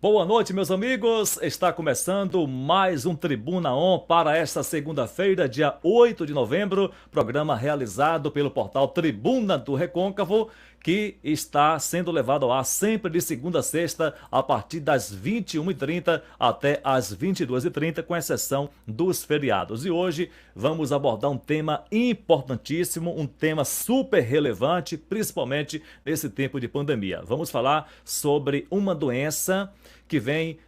Boa noite, meus amigos. Está começando mais um Tribuna On para esta segunda-feira, dia 8 de novembro, programa realizado pelo portal Tribuna do Recôncavo, que está sendo levado ao ar sempre de segunda a sexta, a partir das 21h30 até as 22h30, com exceção dos feriados. E hoje vamos abordar um tema importantíssimo, um tema super relevante, principalmente nesse tempo de pandemia. Vamos falar sobre uma doença que vem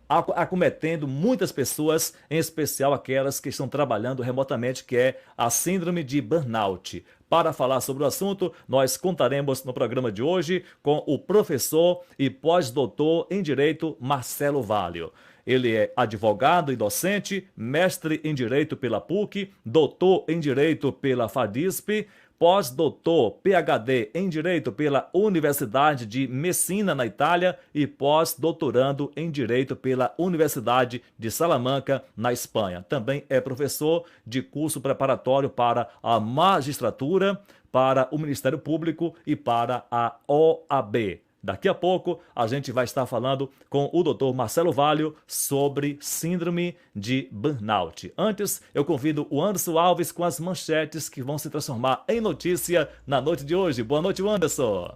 acometendo muitas pessoas, em especial aquelas que estão trabalhando remotamente, que é a síndrome de burnout. Para falar sobre o assunto, nós contaremos no programa de hoje com o professor e pós-doutor em Direito Marcelo Valio. Ele é advogado e docente, mestre em Direito pela PUC, doutor em Direito pela FADISP, pós-doutor PhD em Direito pela Universidade de Messina, na Itália, e pós-doutorando em Direito pela Universidade de Salamanca, na Espanha. Também é professor de curso preparatório para a magistratura, para o Ministério Público e para a OAB. Daqui a pouco a gente vai estar falando com o Dr. Marcelo Valio sobre síndrome de burnout. Antes, eu convido o Anderson Alves com as manchetes que vão se transformar em notícia na noite de hoje. Boa noite, Anderson.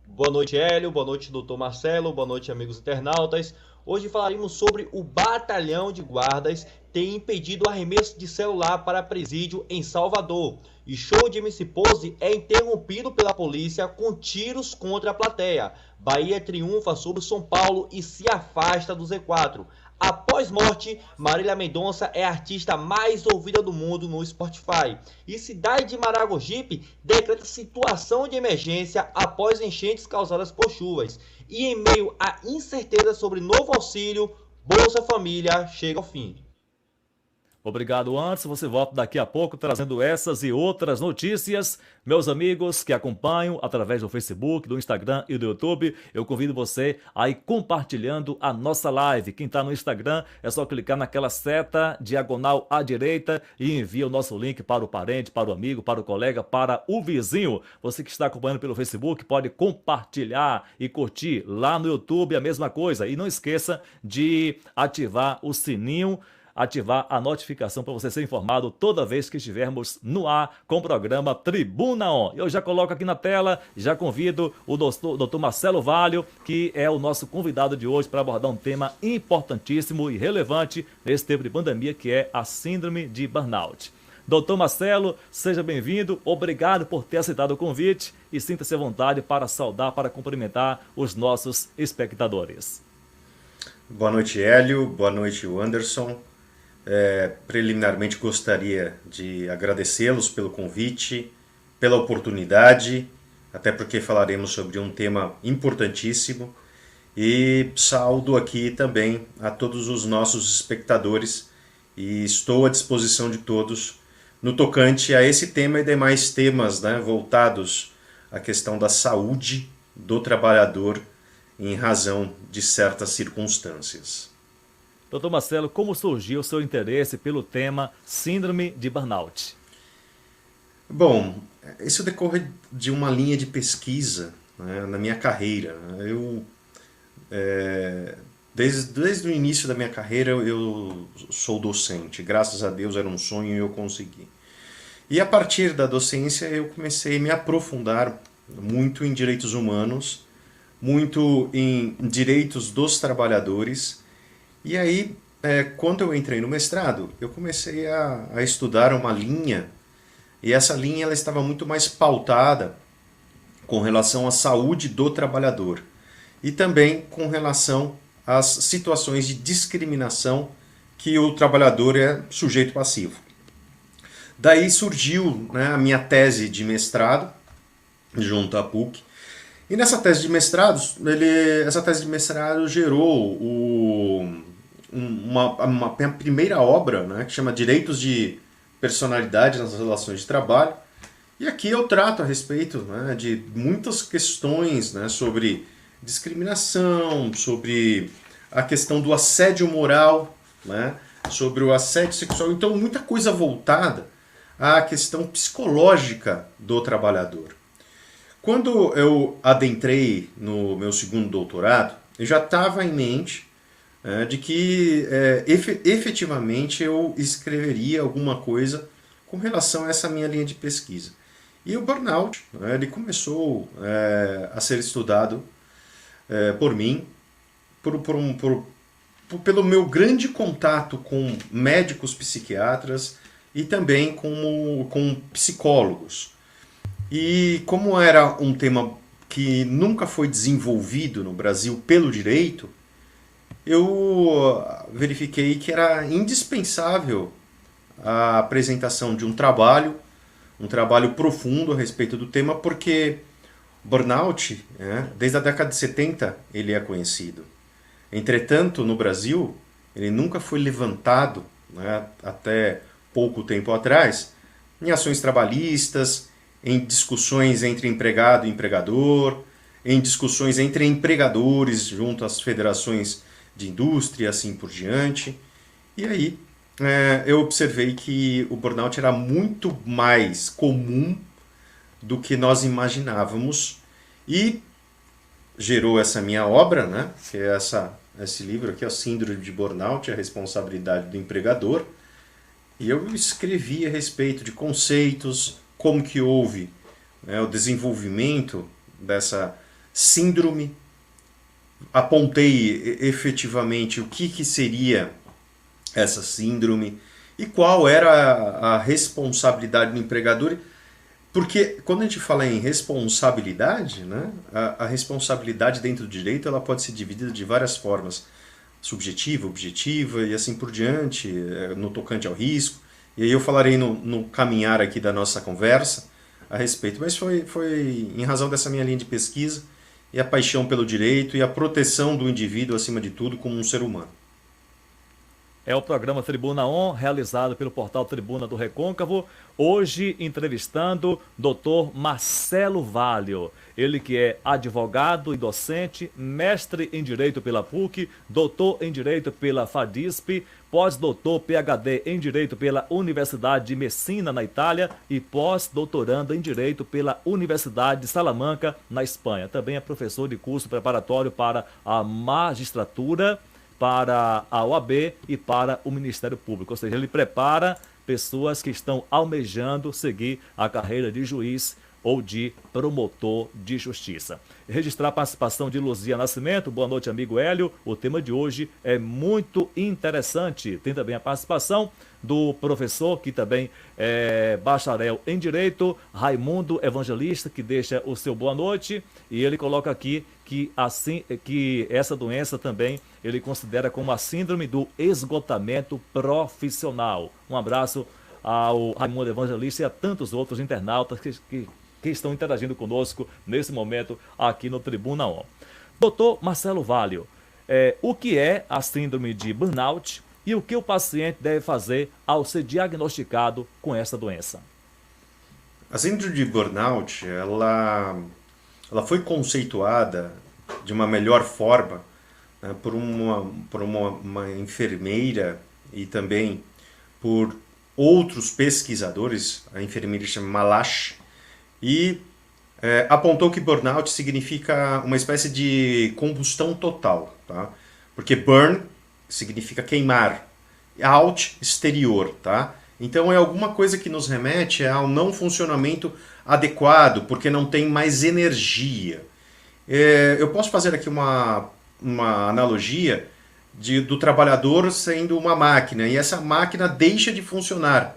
Boa noite, Hélio. Boa noite, doutor Marcelo. Boa noite, amigos internautas. Hoje falaremos sobre o batalhão de guardas ter impedido o arremesso de celular para presídio em Salvador. E show de MC Pose é interrompido pela polícia com tiros contra a plateia. Bahia triunfa sobre São Paulo e se afasta do Z4. Após morte, Marília Mendonça é a artista mais ouvida do mundo no Spotify. E cidade de Maragogipe decreta situação de emergência após enchentes causadas por chuvas. E em meio à incerteza sobre novo auxílio, Bolsa Família chega ao fim. Obrigado, Anderson. Você volta daqui a pouco trazendo essas e outras notícias. Meus amigos que acompanham através do Facebook, do Instagram e do YouTube, eu convido você a ir compartilhando a nossa live. Quem está no Instagram é só clicar naquela seta diagonal à direita e envia o nosso link para o parente, para o amigo, para o colega, para o vizinho. Você que está acompanhando pelo Facebook pode compartilhar e curtir. Lá no YouTube a mesma coisa. E não esqueça de ativar o sininho, ativar a notificação para você ser informado toda vez que estivermos no ar com o programa Tribuna On. Eu já coloco aqui na tela, já convido o doutor Marcelo Valio, que é o nosso convidado de hoje para abordar um tema importantíssimo e relevante nesse tempo de pandemia, que é a síndrome de burnout. Doutor Marcelo, seja bem-vindo, obrigado por ter aceitado o convite e sinta-se à vontade para saudar, para cumprimentar os nossos espectadores. Boa noite, Hélio, boa noite, Anderson. Preliminarmente gostaria de agradecê-los pelo convite, pela oportunidade, até porque falaremos sobre um tema importantíssimo, e saúdo aqui também a todos os nossos espectadores e estou à disposição de todos no tocante a esse tema e demais temas, né, voltados à questão da saúde do trabalhador em razão de certas circunstâncias. Doutor Marcelo, como surgiu o seu interesse pelo tema síndrome de burnout? Bom, isso decorre de uma linha de pesquisa, né, na minha carreira. Desde o início da minha carreira eu sou docente. Graças a Deus era um sonho e eu consegui. E a partir da docência eu comecei a me aprofundar muito em direitos humanos, muito em direitos dos trabalhadores. E aí, quando eu entrei no mestrado, eu comecei a estudar uma linha, e essa linha ela estava muito mais pautada com relação à saúde do trabalhador e também com relação às situações de discriminação que o trabalhador é sujeito passivo. Daí surgiu, né, a minha tese de mestrado junto à PUC. E nessa tese de mestrado, essa tese de mestrado gerou uma primeira obra, né, que chama Direitos de Personalidade nas Relações de Trabalho. E aqui eu trato a respeito, né, de muitas questões, né, sobre discriminação, sobre a questão do assédio moral, né, sobre o assédio sexual. Então, muita coisa voltada à questão psicológica do trabalhador. Quando eu adentrei no meu segundo doutorado, eu já estava em mente de que efetivamente eu escreveria alguma coisa com relação a essa minha linha de pesquisa. E o burnout, ele começou a ser estudado por mim, pelo meu grande contato com médicos psiquiatras e também com psicólogos. E como era um tema que nunca foi desenvolvido no Brasil pelo direito, eu verifiquei que era indispensável a apresentação de um trabalho profundo a respeito do tema, porque burnout, desde a década de 70, ele é conhecido. Entretanto, no Brasil, ele nunca foi levantado, até pouco tempo atrás, em ações trabalhistas, em discussões entre empregado e empregador, em discussões entre empregadores junto às federações de indústria e assim por diante. E aí eu observei que o burnout era muito mais comum do que nós imaginávamos e gerou essa minha obra, que é esse livro aqui, a Síndrome de Burnout, a responsabilidade do empregador. E eu escrevi a respeito de conceitos, como que houve o desenvolvimento dessa síndrome. Apontei efetivamente o que seria essa síndrome e qual era a responsabilidade do empregador. Porque quando a gente fala em responsabilidade, a responsabilidade dentro do direito ela pode ser dividida de várias formas. Subjetiva, objetiva e assim por diante, no tocante ao risco. E aí eu falarei no caminhar aqui da nossa conversa a respeito. Mas foi em razão dessa minha linha de pesquisa e a paixão pelo direito e a proteção do indivíduo acima de tudo como um ser humano. É o programa Tribuna On, realizado pelo portal Tribuna do Recôncavo. Hoje entrevistando Dr. Marcelo Valio. Ele que é advogado e docente, mestre em Direito pela PUC, doutor em Direito pela FADISP, pós-doutor PhD em Direito pela Universidade de Messina, na Itália, e pós-doutorando em Direito pela Universidade de Salamanca, na Espanha. Também é professor de curso preparatório para a magistratura, para a OAB e para o Ministério Público. Ou seja, ele prepara pessoas que estão almejando seguir a carreira de juiz ou de promotor de justiça. Registrar a participação de Luzia Nascimento. Boa noite, amigo Hélio. O tema de hoje é muito interessante. Tem também a participação do professor, que também é bacharel em Direito, Raimundo Evangelista, que deixa o seu boa noite. E ele coloca aqui que essa doença também ele considera como a síndrome do esgotamento profissional. Um abraço ao Raimundo Evangelista e a tantos outros internautas que estão interagindo conosco nesse momento aqui no Tribuna On. Doutor Marcelo Valio, o que é a síndrome de burnout e o que o paciente deve fazer ao ser diagnosticado com essa doença? A síndrome de burnout, ela foi conceituada de uma melhor forma por uma enfermeira e também por outros pesquisadores, a enfermeira chama Malash, e apontou que burnout significa uma espécie de combustão total, tá? Porque burn significa queimar, out, exterior, tá? Então é alguma coisa que nos remete ao não funcionamento adequado, porque não tem mais energia. Eu posso fazer aqui uma analogia do trabalhador sendo uma máquina, e essa máquina deixa de funcionar,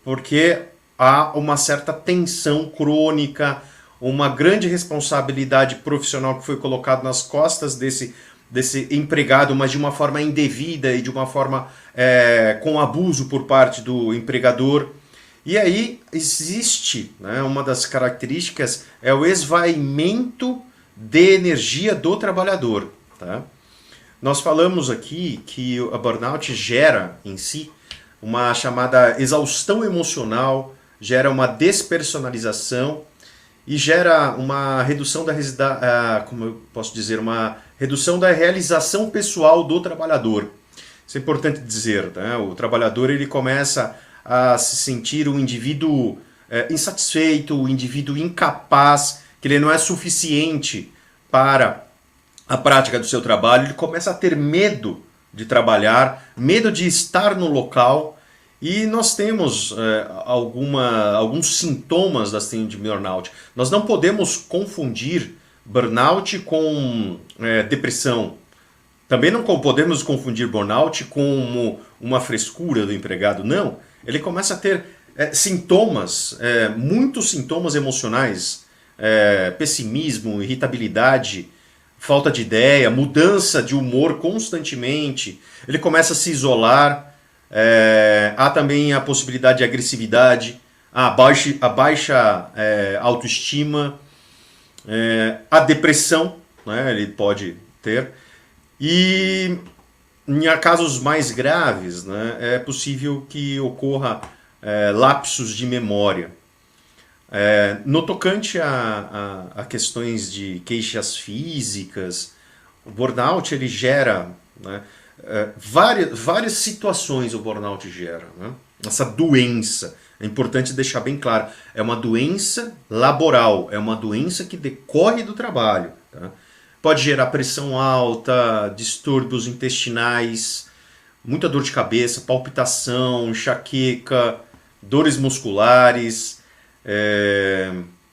porque há uma certa tensão crônica, uma grande responsabilidade profissional que foi colocada nas costas desse empregado, mas de uma forma indevida e de uma forma com abuso por parte do empregador. E aí existe, uma das características é o esvaimento de energia do trabalhador. Tá? Nós falamos aqui que a burnout gera em si uma chamada exaustão emocional, gera uma despersonalização e gera uma redução como eu posso dizer, uma redução da realização pessoal do trabalhador. Isso é importante dizer, né? O trabalhador ele começa a se sentir um indivíduo insatisfeito, um indivíduo incapaz, que ele não é suficiente para a prática do seu trabalho, ele começa a ter medo de trabalhar, medo de estar no local, e nós temos alguns sintomas da síndrome de burnout. Nós não podemos confundir burnout com depressão. Também não podemos confundir burnout com uma frescura do empregado. Não, ele começa a ter sintomas, muitos sintomas emocionais, pessimismo, irritabilidade, falta de ideia, mudança de humor constantemente. Ele começa a se isolar. Há também a possibilidade de agressividade, a baixa autoestima, a depressão, né, ele pode ter. E em casos mais graves, né, é possível que ocorra lapsos de memória. No tocante a questões de queixas físicas, o burnout ele gera, né, várias situações. O burnout gera, né? Essa doença, é importante deixar bem claro, é uma doença laboral, é uma doença que decorre do trabalho, tá? Pode gerar pressão alta, distúrbios intestinais, muita dor de cabeça, palpitação, enxaqueca, dores musculares,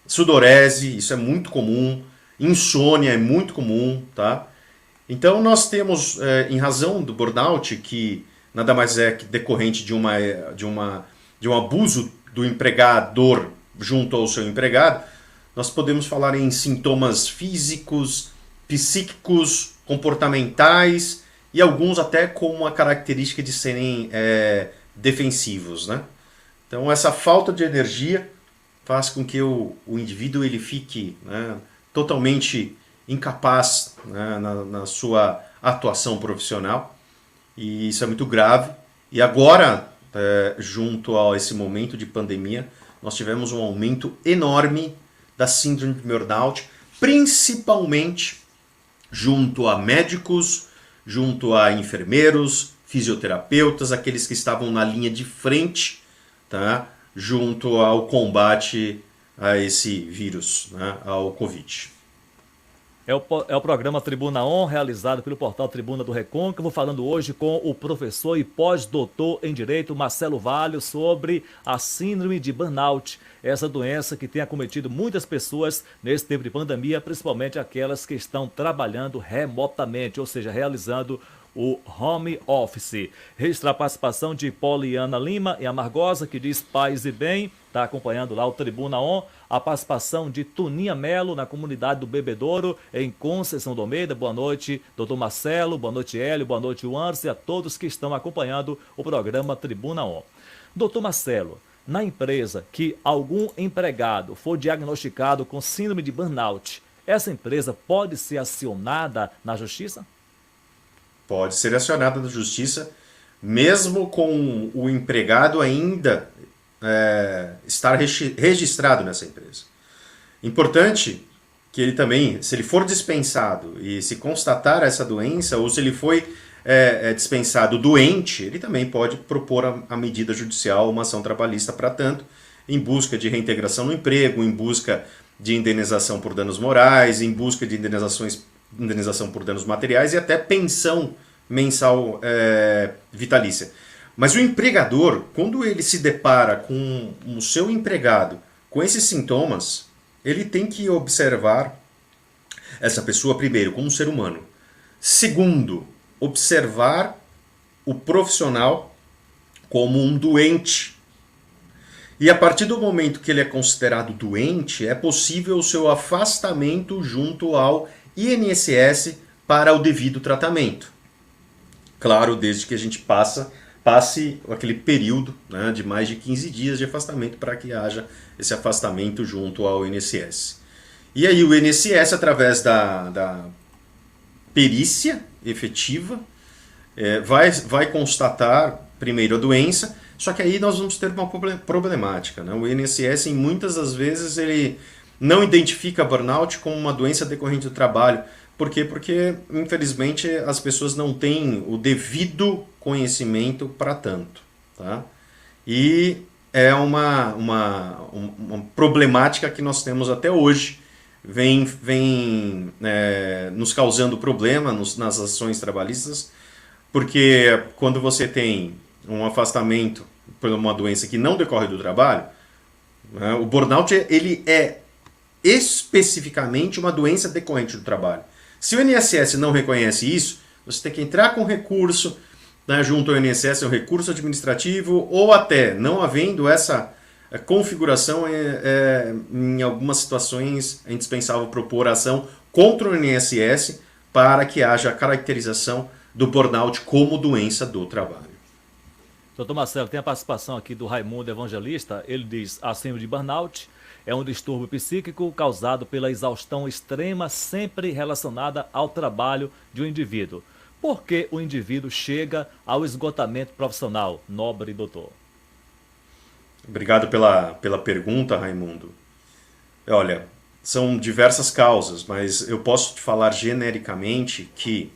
sudorese, isso é muito comum, insônia é muito comum, tá? Então nós temos, em razão do burnout, que nada mais é que decorrente de um abuso do empregador junto ao seu empregado, nós podemos falar em sintomas físicos, psíquicos, comportamentais e alguns até com uma característica de serem defensivos, né? Então essa falta de energia faz com que o indivíduo ele fique, né, totalmente incapaz, né, na sua atuação profissional, e isso é muito grave. E agora, junto a esse momento de pandemia, nós tivemos um aumento enorme da síndrome de burnout, principalmente junto a médicos, junto a enfermeiros, fisioterapeutas, aqueles que estavam na linha de frente, tá, junto ao combate a esse vírus, né, ao Covid. É o programa Tribuna On, realizado pelo portal Tribuna do Recôncavo, falando hoje com o professor e pós-doutor em Direito, Marcelo Valho, sobre a síndrome de burnout, essa doença que tem acometido muitas pessoas nesse tempo de pandemia, principalmente aquelas que estão trabalhando remotamente, ou seja, realizando o home office. Registrar a participação de Poliana Lima e Amargosa, que diz paz e bem, está acompanhando lá o Tribuna On. A participação de Tuninha Melo, na comunidade do Bebedouro, em Conceição do Almeida. Boa noite, doutor Marcelo, boa noite, Hélio, boa noite, Anderson, e a todos que estão acompanhando o programa Tribuna On. Doutor Marcelo, na empresa que algum empregado for diagnosticado com síndrome de burnout, essa empresa pode ser acionada na justiça? Pode ser acionada na justiça, mesmo com o empregado ainda estar registrado nessa empresa. Importante que ele também, se ele for dispensado e se constatar essa doença, ou se ele foi dispensado doente, ele também pode propor a medida judicial, uma ação trabalhista para tanto, em busca de reintegração no emprego, em busca de indenização por danos morais, em busca de indenização por danos materiais e até pensão mensal vitalícia. Mas o empregador, quando ele se depara com o seu empregado com esses sintomas, ele tem que observar essa pessoa, primeiro, como um ser humano. Segundo, observar o profissional como um doente. E a partir do momento que ele é considerado doente, é possível o seu afastamento junto ao INSS para o devido tratamento. Claro, desde que a gente passe aquele período, né, de mais de 15 dias de afastamento para que haja esse afastamento junto ao INSS. E aí o INSS, através da perícia efetiva, vai constatar primeiro a doença, só que aí nós vamos ter uma problemática, né? O INSS, em muitas das vezes, ele não identifica burnout como uma doença decorrente do trabalho. Por quê? Porque, infelizmente, as pessoas não têm o devido conhecimento para tanto, tá? E é uma problemática que nós temos até hoje vem nos causando problema nas ações trabalhistas, porque quando você tem um afastamento por uma doença que não decorre do trabalho, né, o burnout ele é especificamente uma doença decorrente do trabalho. Se o INSS não reconhece isso, você tem que entrar com recurso, né, junto ao INSS, um recurso administrativo, ou até, não havendo essa configuração, em algumas situações é indispensável propor ação contra o INSS para que haja a caracterização do burnout como doença do trabalho. Doutor Marcelo, tem a participação aqui do Raimundo Evangelista. Ele diz: a síndrome de burnout é um distúrbio psíquico causado pela exaustão extrema, sempre relacionada ao trabalho de um indivíduo. Por que o indivíduo chega ao esgotamento profissional, nobre doutor? Obrigado pela pergunta, Raimundo. Olha, são diversas causas, mas eu posso te falar genericamente que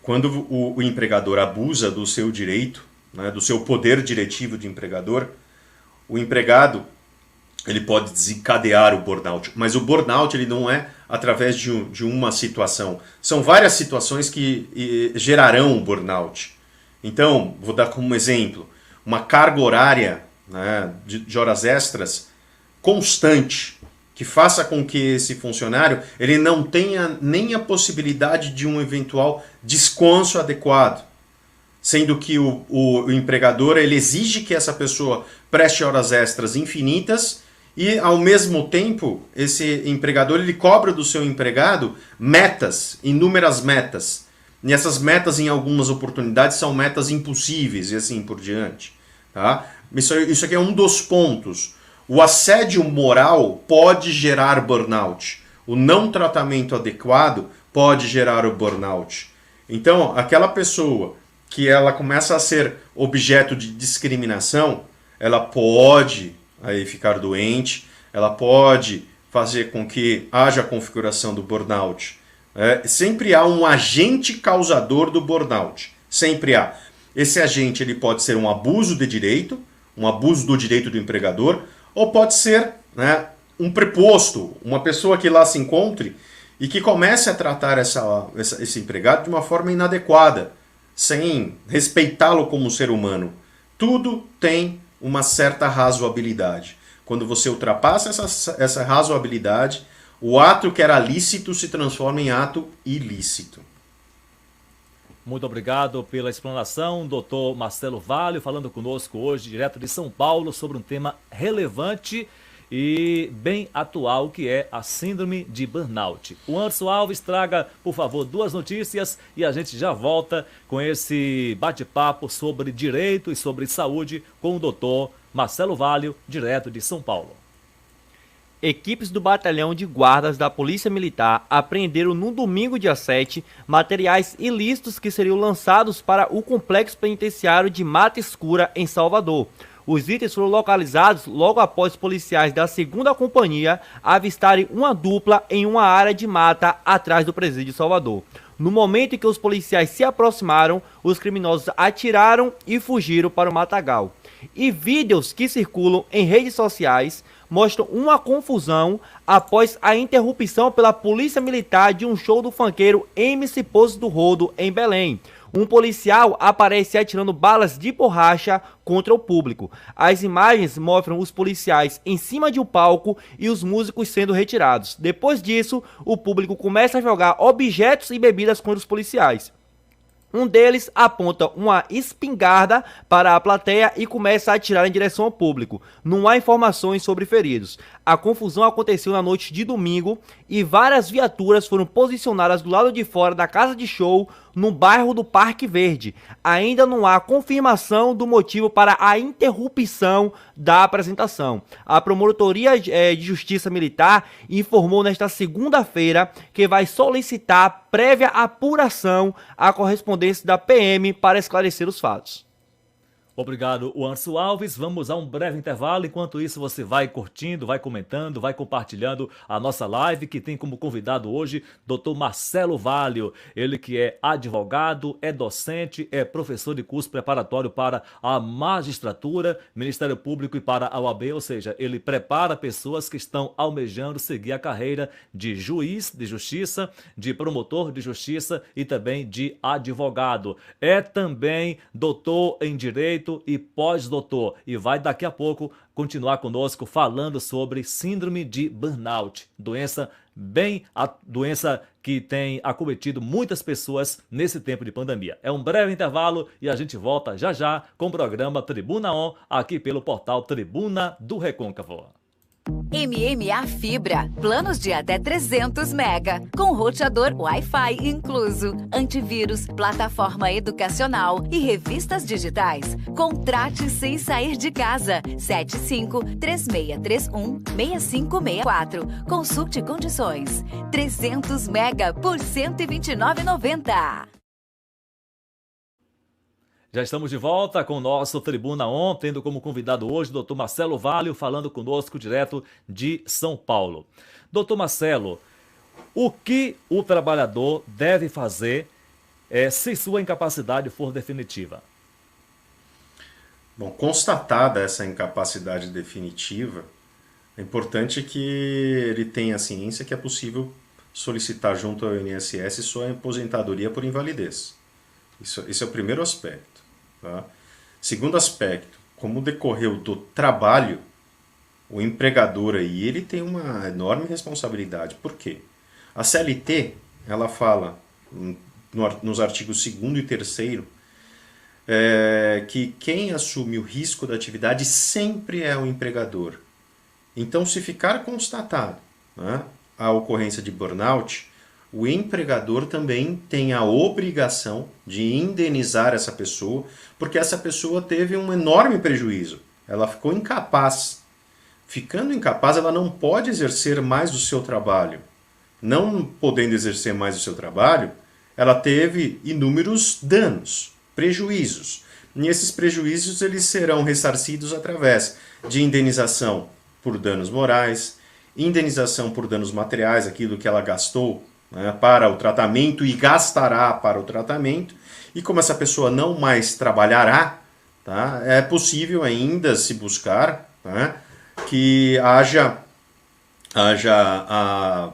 quando o empregador abusa do seu direito, né, do seu poder diretivo de empregador, o empregado ele pode desencadear o burnout, mas o burnout ele não é através de uma situação. São várias situações que gerarão o burnout. Então, vou dar como exemplo, uma carga horária, né, de horas extras constante, que faça com que esse funcionário ele não tenha nem a possibilidade de um eventual descanso adequado, sendo que o empregador ele exige que essa pessoa preste horas extras infinitas e, ao mesmo tempo, esse empregador ele cobra do seu empregado metas, inúmeras metas. E essas metas, em algumas oportunidades, são metas impossíveis e assim por diante. Tá? Isso aqui é um dos pontos. O assédio moral pode gerar burnout. O não tratamento adequado pode gerar o burnout. Então, aquela pessoa que ela começa a ser objeto de discriminação, ela pode aí ficar doente, ela pode fazer com que haja a configuração do burnout. Sempre há um agente causador do burnout. Sempre há. Esse agente ele pode ser um abuso de direito, um abuso do direito do empregador, ou pode ser, né, um preposto, uma pessoa que lá se encontre e que comece a tratar esse empregado de uma forma inadequada, sem respeitá-lo como ser humano. Tudo tem uma certa razoabilidade. Quando você ultrapassa essa razoabilidade, o ato que era lícito se transforma em ato ilícito. Muito obrigado pela explanação, doutor Marcelo Valho, falando conosco hoje, direto de São Paulo, sobre um tema relevante e bem atual, que é a síndrome de burnout. O Anderson Alves traga, por favor, 2 notícias e a gente já volta com esse bate-papo sobre direito e sobre saúde com o doutor Marcelo Valho, direto de São Paulo. Equipes do Batalhão de Guardas da Polícia Militar apreenderam no domingo, dia 7, materiais ilícitos que seriam lançados para o complexo penitenciário de Mata Escura, em Salvador. Os itens foram localizados logo após policiais da 2ª Companhia avistarem uma dupla em uma área de mata atrás do presídio de Salvador. No momento em que os policiais se aproximaram, os criminosos atiraram e fugiram para o matagal. E vídeos que circulam em redes sociais mostram uma confusão após a interrupção pela Polícia Militar de um show do funkeiro MC Poço do Rodo, em Belém. Um policial aparece atirando balas de borracha contra o público. As imagens mostram os policiais em cima de um palco e os músicos sendo retirados. Depois disso, o público começa a jogar objetos e bebidas contra os policiais. Um deles aponta uma espingarda para a plateia e começa a atirar em direção ao público. Não há informações sobre feridos. A confusão aconteceu na noite de domingo e várias viaturas foram posicionadas do lado de fora da casa de show no bairro do Parque Verde. Ainda não há confirmação do motivo para a interrupção da apresentação. A Promotoria de Justiça Militar informou nesta segunda-feira que vai solicitar prévia apuração à correspondência da PM para esclarecer os fatos. Obrigado, Anderson Alves. Vamos a um breve intervalo. Enquanto isso, você vai curtindo, vai comentando, vai compartilhando a nossa live, que tem como convidado hoje Dr. Marcelo Valio. Ele que é advogado, é docente, é professor de curso preparatório para a magistratura, Ministério Público e para a OAB, ou seja, ele prepara pessoas que estão almejando seguir a carreira de juiz de justiça, de promotor de justiça e também de advogado. É também doutor em Direito e pós-doutor, e vai daqui a pouco continuar conosco falando sobre síndrome de burnout, doença que tem acometido muitas pessoas nesse tempo de pandemia. É um breve intervalo e a gente volta já já com o programa Tribuna On, aqui pelo portal Tribuna do Recôncavo. MMA Fibra, planos de até 300 mega, com roteador Wi-Fi incluso, antivírus, plataforma educacional e revistas digitais. Contrate sem sair de casa. 75-3631-6564. Consulte condições. 300 mega por R$ 129,90. Já estamos de volta com o nosso Tribuna On, tendo como convidado hoje o Dr. Marcelo Valio, falando conosco direto de São Paulo. Dr. Marcelo, o que o trabalhador deve fazer se sua incapacidade for definitiva? Bom, constatada essa incapacidade definitiva, é importante que ele tenha ciência que é possível solicitar junto ao INSS sua aposentadoria por invalidez. Esse é o primeiro aspecto. Tá? Segundo aspecto, como decorreu do trabalho, o empregador aí, ele tem uma enorme responsabilidade. Por quê? A CLT, ela fala nos artigos 2º e 3º que quem assume o risco da atividade sempre é o empregador. Então, se ficar constatado, né, a ocorrência de burnout, o empregador também tem a obrigação de indenizar essa pessoa, porque essa pessoa teve um enorme prejuízo. Ela ficou incapaz. Ficando incapaz, ela não pode exercer mais o seu trabalho. Não podendo exercer mais o seu trabalho, ela teve inúmeros danos, prejuízos. E esses prejuízos eles serão ressarcidos através de indenização por danos morais, indenização por danos materiais, aquilo que ela gastou, né, para o tratamento e gastará para o tratamento, e como essa pessoa não mais trabalhará, tá, é possível ainda se buscar, tá, que haja a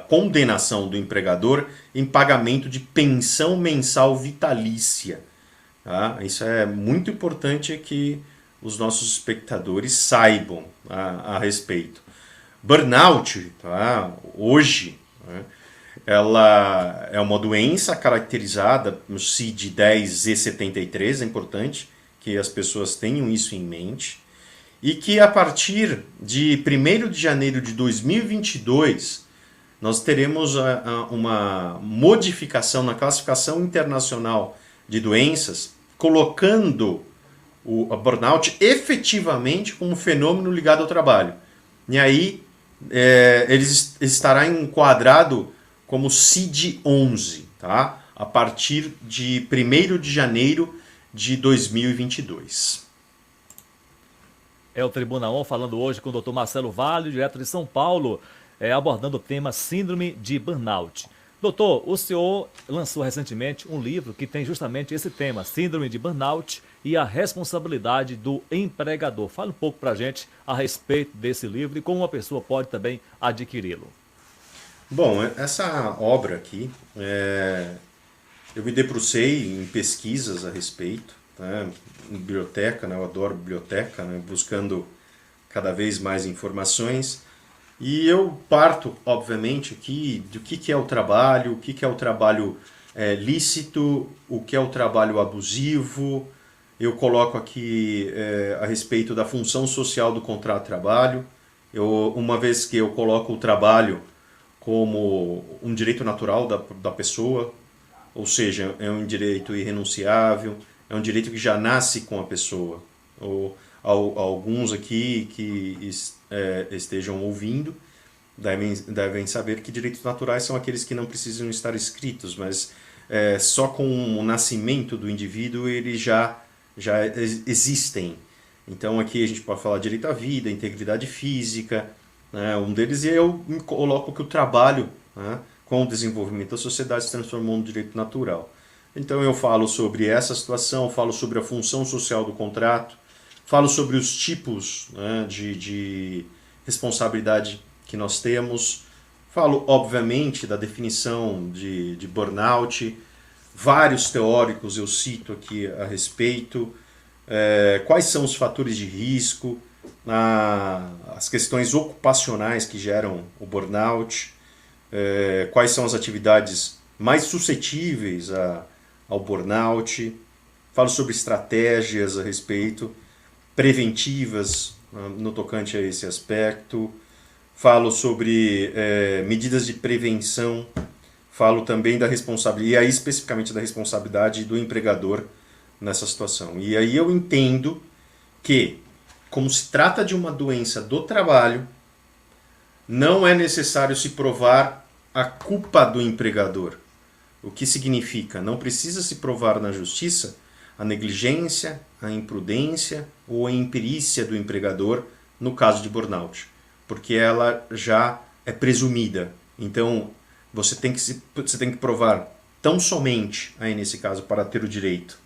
condenação do empregador em pagamento de pensão mensal vitalícia. Tá? Isso é muito importante que os nossos espectadores saibam a respeito. Burnout, tá, hoje, né, ela é uma doença caracterizada no CID-10-Z73, é importante que as pessoas tenham isso em mente, e que a partir de 1º de janeiro de 2022, nós teremos uma modificação na classificação internacional de doenças, colocando o burnout efetivamente como um fenômeno ligado ao trabalho. E aí ele estará enquadrado como CID-11, tá? A partir de 1º de janeiro de 2022. É o Tribuna On falando hoje com o Dr. Marcelo Valio, direto de São Paulo, abordando o tema síndrome de burnout. Doutor, o senhor lançou recentemente um livro que tem justamente esse tema, síndrome de burnout e a responsabilidade do empregador. Fala um pouco para a gente a respeito desse livro e como uma pessoa pode também adquiri-lo. Bom, essa obra aqui, eu me debrucei em pesquisas a respeito, né, em biblioteca, né, eu adoro biblioteca, né, buscando cada vez mais informações, e eu parto, obviamente, aqui do que é o trabalho, o que é o trabalho lícito, o que é o trabalho abusivo. Eu coloco aqui a respeito da função social do contrato de trabalho. Uma vez que eu coloco o trabalho como um direito natural da pessoa, ou seja, é um direito irrenunciável, é um direito que já nasce com a pessoa. Alguns aqui que estejam ouvindo devem saber que direitos naturais são aqueles que não precisam estar escritos, mas só com o nascimento do indivíduo ele já já existem. Então aqui a gente pode falar direito à vida, integridade física, né? Um deles, e eu coloco que o trabalho, né, com o desenvolvimento da sociedade se transformou no direito natural. Então eu falo sobre essa situação, falo sobre a função social do contrato, falo sobre os tipos, né, de responsabilidade que nós temos, falo obviamente da definição de burnout, vários teóricos eu cito aqui a respeito, quais são os fatores de risco, as questões ocupacionais que geram o burnout, quais são as atividades mais suscetíveis ao burnout, falo sobre estratégias a respeito, preventivas no tocante a esse aspecto, falo sobre medidas de prevenção, falo também da responsabilidade, e aí especificamente da responsabilidade do empregador nessa situação. E aí eu entendo que, como se trata de uma doença do trabalho, não é necessário se provar a culpa do empregador. O que significa? Não precisa se provar na justiça a negligência, a imprudência ou a imperícia do empregador no caso de burnout, porque ela já é presumida. Então, você tem que provar tão somente, aí nesse caso, para ter o direito,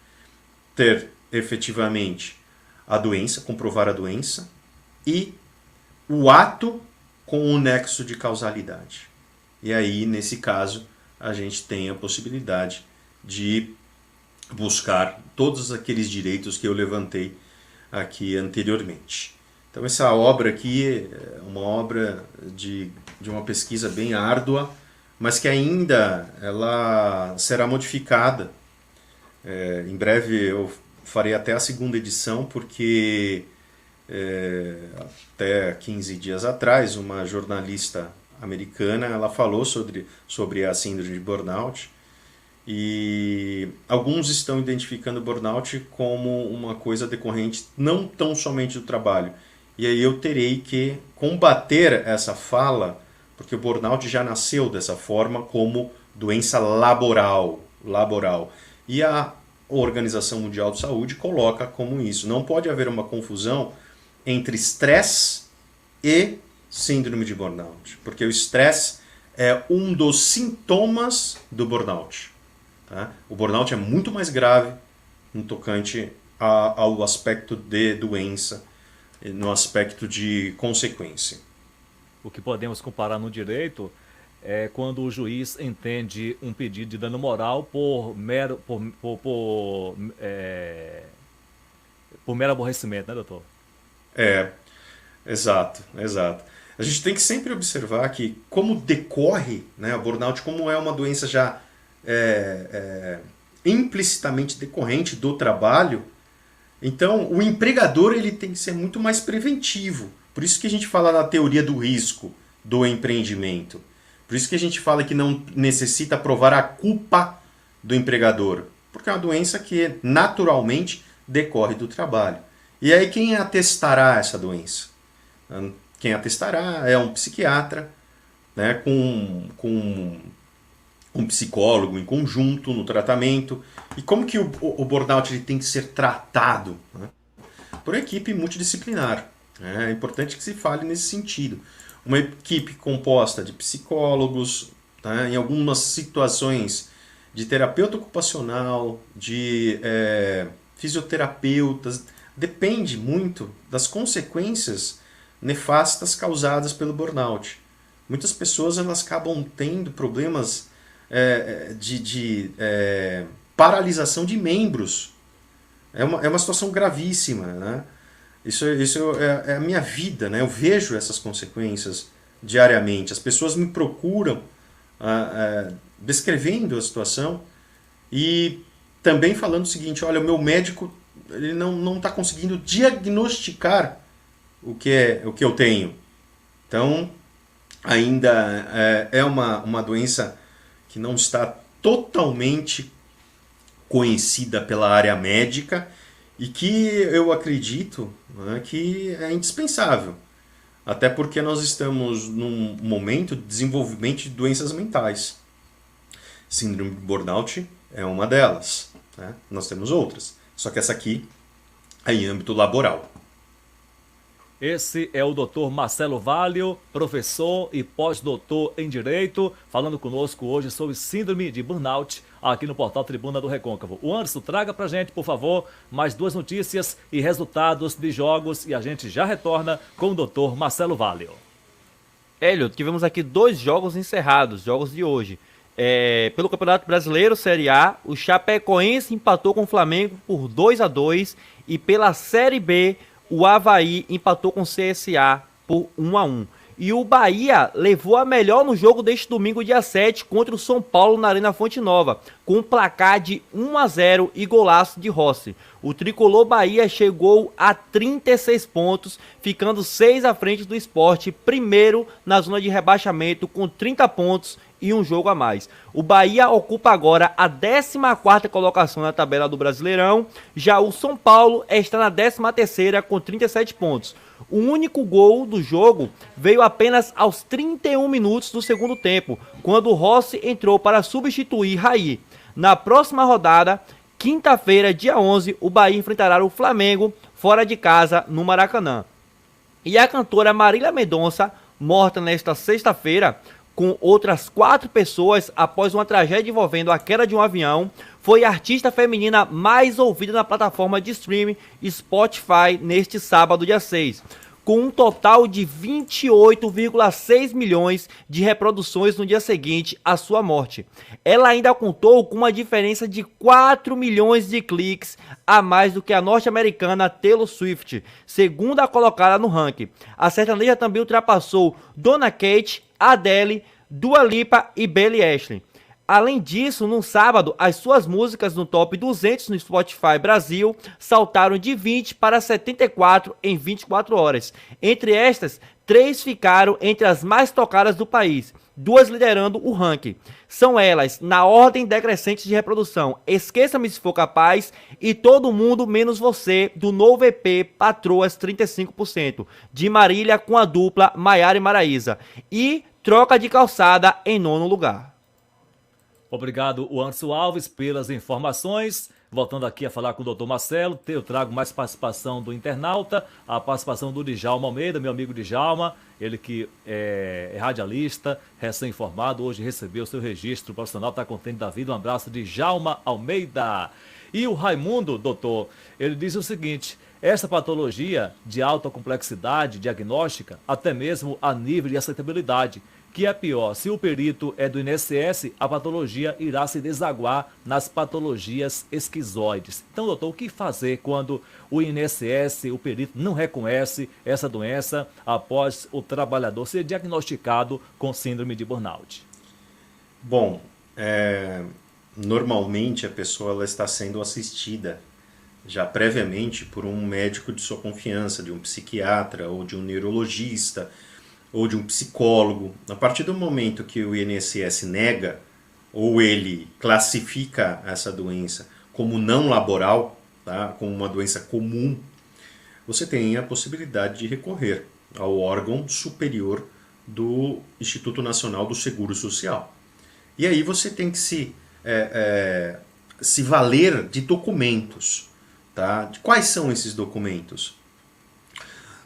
ter efetivamente a doença, comprovar a doença, e o ato com o nexo de causalidade. E aí, nesse caso, a gente tem a possibilidade de buscar todos aqueles direitos que eu levantei aqui anteriormente. Então essa obra aqui é uma obra de uma pesquisa bem árdua, mas que ainda ela será modificada. Em breve eu farei até a segunda edição, porque até 15 dias atrás uma jornalista americana ela falou sobre a síndrome de burnout, e alguns estão identificando o burnout como uma coisa decorrente não tão somente do trabalho. E aí eu terei que combater essa fala, porque o burnout já nasceu dessa forma como doença laboral. E a Organização Mundial de Saúde coloca como isso. Não pode haver uma confusão entre estresse e síndrome de burnout, porque o estresse é um dos sintomas do burnout. Tá? O burnout é muito mais grave no tocante ao aspecto de doença, no aspecto de consequência. O que podemos comparar no direito é quando o juiz entende um pedido de dano moral por mero aborrecimento, né, doutor? Exato. A gente tem que sempre observar que como decorre, né, o burnout, como é uma doença já implicitamente decorrente do trabalho, então o empregador ele tem que ser muito mais preventivo. Por isso que a gente fala na teoria do risco do empreendimento. Por isso que a gente fala que não necessita provar a culpa do empregador, porque é uma doença que naturalmente decorre do trabalho. E aí quem atestará essa doença? Quem atestará é um psiquiatra, né, com um psicólogo em conjunto no tratamento. E como que o burnout ele tem que ser tratado? Né? Por uma equipe multidisciplinar. É importante que se fale nesse sentido. Uma equipe composta de psicólogos, tá? Em algumas situações de terapeuta ocupacional, de fisioterapeutas. Depende muito das consequências nefastas causadas pelo burnout. Muitas pessoas elas acabam tendo problemas de paralisação de membros. É uma situação gravíssima, né? Isso é a minha vida, né? Eu vejo essas consequências diariamente. As pessoas me procuram descrevendo a situação e também falando o seguinte: olha, o meu médico ele não está conseguindo diagnosticar o que eu tenho. Então, ainda é uma doença que não está totalmente conhecida pela área médica e que eu acredito, né, que é indispensável. Até porque nós estamos num momento de desenvolvimento de doenças mentais. Síndrome de burnout é uma delas. Né? Nós temos outras. Só que essa aqui em âmbito laboral. Esse é o Dr. Marcelo Valio, professor e pós-doutor em Direito, falando conosco hoje sobre síndrome de burnout aqui no portal Tribuna do Recôncavo. O Anderson, traga pra gente, por favor, mais 2 notícias e resultados de jogos e a gente já retorna com o Dr. Marcelo Valio. Hélio, tivemos aqui 2 jogos encerrados, jogos de hoje. Pelo Campeonato Brasileiro, Série A, o Chapecoense empatou com o Flamengo por 2-2 e pela Série B, o Avaí empatou com o CSA por 1-1. E o Bahia levou a melhor no jogo deste domingo, dia 7, contra o São Paulo na Arena Fonte Nova, com um placar de 1-0 e golaço de Rossi. O tricolor Bahia chegou a 36 pontos, ficando 6 à frente do Sport, primeiro na zona de rebaixamento com 30 pontos e um jogo a mais. O Bahia ocupa agora a 14ª colocação na tabela do Brasileirão, já o São Paulo está na 13ª com 37 pontos. O único gol do jogo veio apenas aos 31 minutos do segundo tempo, quando o Rossi entrou para substituir Raí. Na próxima rodada, quinta-feira, dia 11, o Bahia enfrentará o Flamengo fora de casa no Maracanã. E a cantora Marília Mendonça, morta nesta sexta-feira, com outras 4 pessoas após uma tragédia envolvendo a queda de um avião, foi a artista feminina mais ouvida na plataforma de streaming Spotify neste sábado, dia 6, com um total de 28,6 milhões de reproduções no dia seguinte à sua morte. Ela ainda contou com uma diferença de 4 milhões de cliques a mais do que a norte-americana Taylor Swift, segunda colocada no ranking. A sertaneja também ultrapassou Dona Kate, Adele, Dua Lipa e Billie Eilish. Além disso, no sábado, as suas músicas no Top 200 no Spotify Brasil saltaram de 20 para 74 em 24 horas. Entre estas, 3 ficaram entre as mais tocadas do país, 2 liderando o ranking. São elas, na ordem decrescente de reprodução, Esqueça-me Se For Capaz e Todo Mundo Menos Você, do novo EP Patroas 35%, de Marília com a dupla Maiara e Maraísa, e Troca de Calçada em 9º lugar. Obrigado, Anderson Alves, pelas informações. Voltando aqui a falar com o Dr. Marcelo, eu trago mais participação do internauta, a participação do Djalma Almeida, meu amigo Djalma, ele que é radialista, recém-formado, hoje recebeu seu registro profissional, está contente da vida. Um abraço de Djalma Almeida. E o Raimundo, doutor, ele diz o seguinte: essa patologia de alta complexidade diagnóstica, até mesmo a nível de aceitabilidade, que é pior, se o perito é do INSS, a patologia irá se desaguar nas patologias esquizoides. Então, doutor, o que fazer quando o INSS, o perito, não reconhece essa doença após o trabalhador ser diagnosticado com síndrome de burnout? Bom, normalmente a pessoa ela está sendo assistida já previamente por um médico de sua confiança, de um psiquiatra ou de um neurologista, ou de um psicólogo. A partir do momento que o INSS nega ou ele classifica essa doença como não laboral, tá? Como uma doença comum, você tem a possibilidade de recorrer ao órgão superior do Instituto Nacional do Seguro Social. E aí você tem que se valer de documentos. Tá? Quais são esses documentos?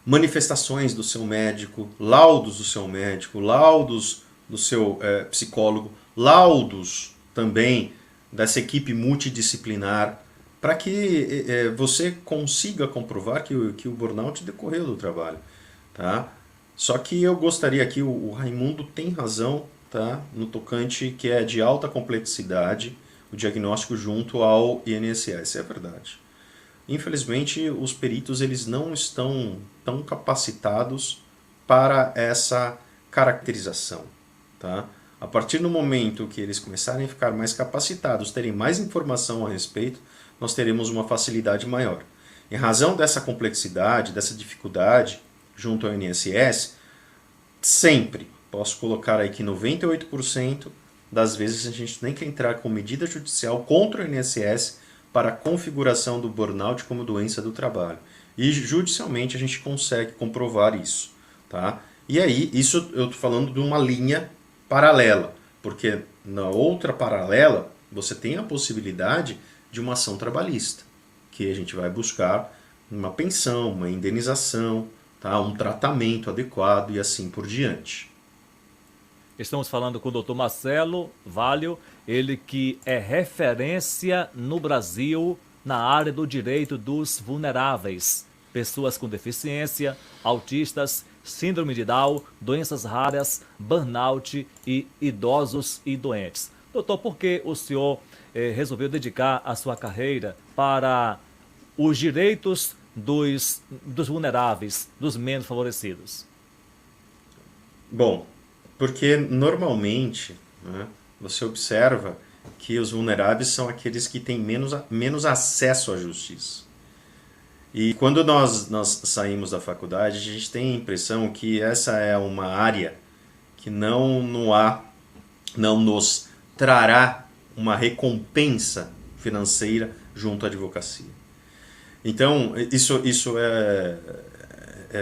Manifestações do seu médico, laudos do seu médico, laudos do seu psicólogo, laudos também dessa equipe multidisciplinar, para que você consiga comprovar que o burnout decorreu do trabalho. Tá? Só que eu gostaria aqui, o Raimundo tem razão, tá? No tocante que é de alta complexidade o diagnóstico junto ao INSS, é verdade. Infelizmente, os peritos eles não estão tão capacitados para essa caracterização. Tá? A partir do momento que eles começarem a ficar mais capacitados, terem mais informação a respeito, nós teremos uma facilidade maior. Em razão dessa complexidade, dessa dificuldade, junto ao INSS, sempre, posso colocar aí que 98% das vezes a gente tem que entrar com medida judicial contra o INSS para a configuração do burnout como doença do trabalho. E judicialmente a gente consegue comprovar isso. Tá? E aí, isso eu estou falando de uma linha paralela, porque na outra paralela você tem a possibilidade de uma ação trabalhista, que a gente vai buscar uma pensão, uma indenização, tá? Um tratamento adequado e assim por diante. Estamos falando com o Dr. Marcelo Valho, ele que é referência no Brasil na área do direito dos vulneráveis, pessoas com deficiência, autistas, síndrome de Down, doenças raras, burnout e idosos e doentes. Doutor, por que o senhor resolveu dedicar a sua carreira para os direitos dos vulneráveis, dos menos favorecidos? Bom, porque normalmente, né, você observa que os vulneráveis são aqueles que têm menos acesso à justiça. E quando nós saímos da faculdade, a gente tem a impressão que essa é uma área que não nos trará uma recompensa financeira junto à advocacia. Então, isso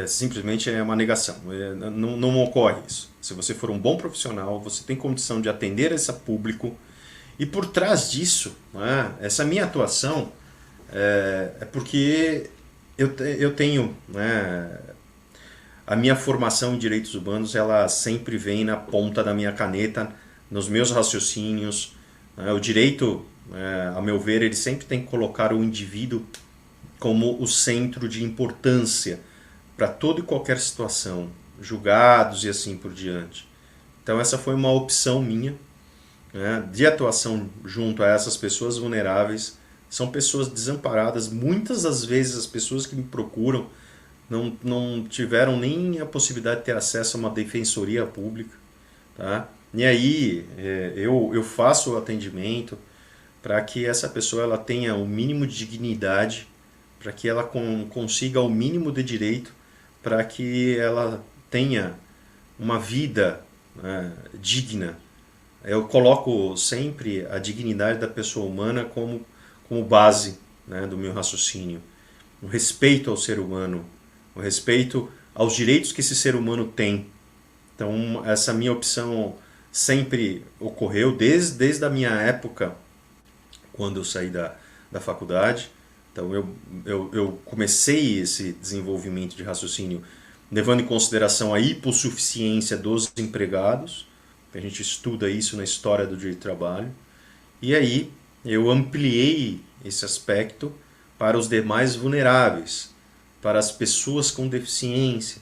simplesmente é uma negação. Não ocorre isso. Se você for um bom profissional, você tem condição de atender esse público. E por trás disso, né, essa minha atuação é porque eu tenho, né, a minha formação em direitos humanos, ela sempre vem na ponta da minha caneta, nos meus raciocínios. Né, o direito, a meu ver, ele sempre tem que colocar o indivíduo como o centro de importância para toda e qualquer situação, julgados e assim por diante. Então essa foi uma opção minha, né, de atuação junto a essas pessoas vulneráveis. São pessoas desamparadas. Muitas das vezes as pessoas que me procuram não tiveram nem a possibilidade de ter acesso a uma defensoria pública. Tá? E aí eu faço o atendimento para que essa pessoa ela tenha o mínimo de dignidade, para que ela consiga o mínimo de direito, para que ela tenha uma vida, né, digna. Eu coloco sempre a dignidade da pessoa humana como base, né, do meu raciocínio. O respeito ao ser humano, o respeito aos direitos que esse ser humano tem. Então, essa minha opção sempre ocorreu desde a minha época, quando eu saí da faculdade. Então, eu comecei esse desenvolvimento de raciocínio levando em consideração a hipossuficiência dos empregados. A gente estuda isso na história do direito do trabalho. E aí eu ampliei esse aspecto para os demais vulneráveis, para as pessoas com deficiência,